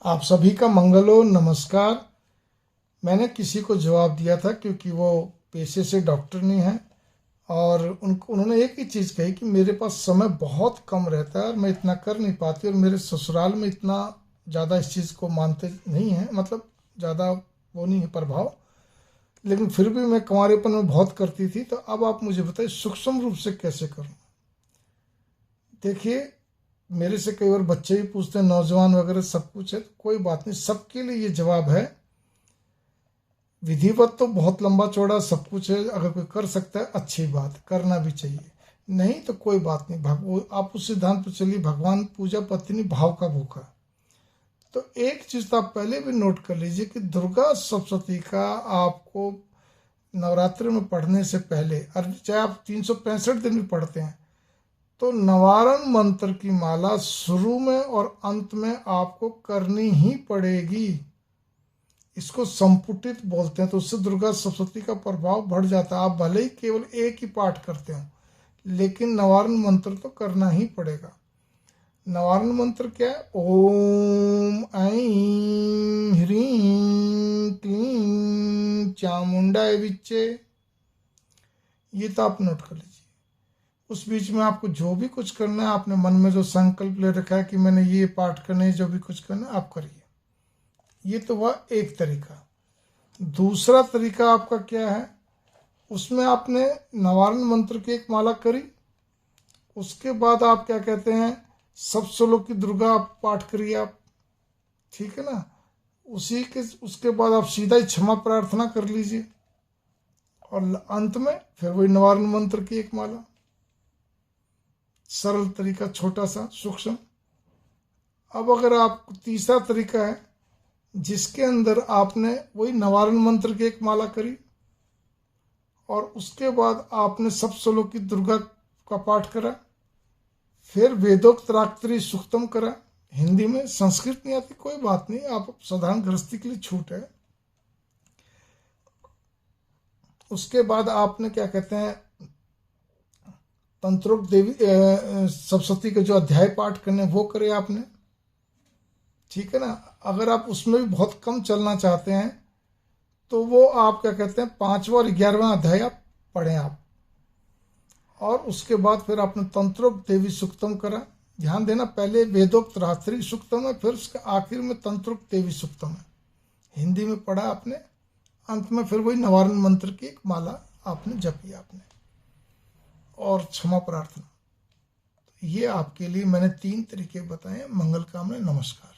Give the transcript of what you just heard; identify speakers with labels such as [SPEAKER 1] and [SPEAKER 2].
[SPEAKER 1] आप सभी का मंगल हो। नमस्कार। मैंने किसी को जवाब दिया था क्योंकि वो पेशे से डॉक्टर नहीं है और उन्होंने एक ही चीज़ कही कि मेरे पास समय बहुत कम रहता है और मैं इतना कर नहीं पाती, और मेरे ससुराल में इतना ज़्यादा इस चीज़ को मानते नहीं हैं, मतलब ज़्यादा वो नहीं है प्रभाव, लेकिन फिर भी मैं कुंवारेपन में बहुत करती थी। तो अब आप मुझे बताइए सूक्ष्म रूप से कैसे करूँ। देखिए, मेरे से कई बार बच्चे भी पूछते हैं, नौजवान वगैरह सब कुछ है, तो कोई बात नहीं, सबके लिए ये जवाब है। विधिवत तो बहुत लंबा चौड़ा सब कुछ है, अगर कोई कर सकता है अच्छी बात, करना भी चाहिए, नहीं तो कोई बात नहीं। आप उस सिद्धांत पर चलिए, भगवान पूजा पत्नी भाव का भूखा। तो एक चीज तो आप पहले भी नोट कर लीजिए कि दुर्गा सप्तशती का आपको नवरात्रि में पढ़ने से पहले, और चाहे आप 365 दिन भी पढ़ते हैं, तो नवारण मंत्र की माला शुरू में और अंत में आपको करनी ही पड़ेगी। इसको संपुटित बोलते हैं। तो उससे दुर्गा सप्तशती का प्रभाव बढ़ जाता है। आप भले ही केवल एक ही पाठ करते हो, लेकिन नवारण मंत्र तो करना ही पड़ेगा। नवारण मंत्र क्या है? ओम ऐं ह्रीं क्लीं चामुंडाय विच्चे। ये तो आप नोट कर लीजिए। उस बीच में आपको जो भी कुछ करना है, आपने मन में जो संकल्प ले रखा है कि मैंने ये पाठ करना है, जो भी कुछ करना है आप करिए। ये तो हुआ एक तरीका। दूसरा तरीका आपका क्या है? उसमें आपने नवारण मंत्र की एक माला करी, उसके बाद आप क्या कहते हैं, सब श्लोक की दुर्गा पाठ करिए आप, ठीक है ना। उसके बाद आप सीधा ही क्षमा प्रार्थना कर लीजिए, और अंत में फिर वही नवारण मंत्र की एक माला। सरल तरीका, छोटा सा, सूक्ष्म। अब अगर आप तीसरा तरीका है जिसके अंदर आपने वही नवारण मंत्र की एक माला करी, और उसके बाद आपने सब श्लोक की दुर्गा का पाठ करा, फिर वेदोक्त रात्रि सूक्तम करा। हिंदी में, संस्कृत नहीं आती कोई बात नहीं, आप साधारण गृहस्थी के लिए छूट है। उसके बाद आपने क्या कहते हैं, तंत्रोक्त देवी सप्तशती के जो अध्याय पाठ करने वो करे आपने, ठीक है ना। अगर आप उसमें भी बहुत कम चलना चाहते हैं तो वो आप क्या कहते हैं 5वां और 11वां अध्याय आप पढ़ें आप, और उसके बाद फिर आपने तंत्रोक्त देवी सूक्तम करा। ध्यान देना, पहले वेदोक्त रात्रि सूक्तम है, फिर उसके आखिर में तंत्रोक्त देवी सूक्तम है। हिंदी में पढ़ा आपने, अंत में फिर वही नवारण मंत्र की एक माला आपने जपी आपने, और क्षमा प्रार्थना। ये आपके लिए मैंने 3 तरीके बताए। मंगल कामना। नमस्कार।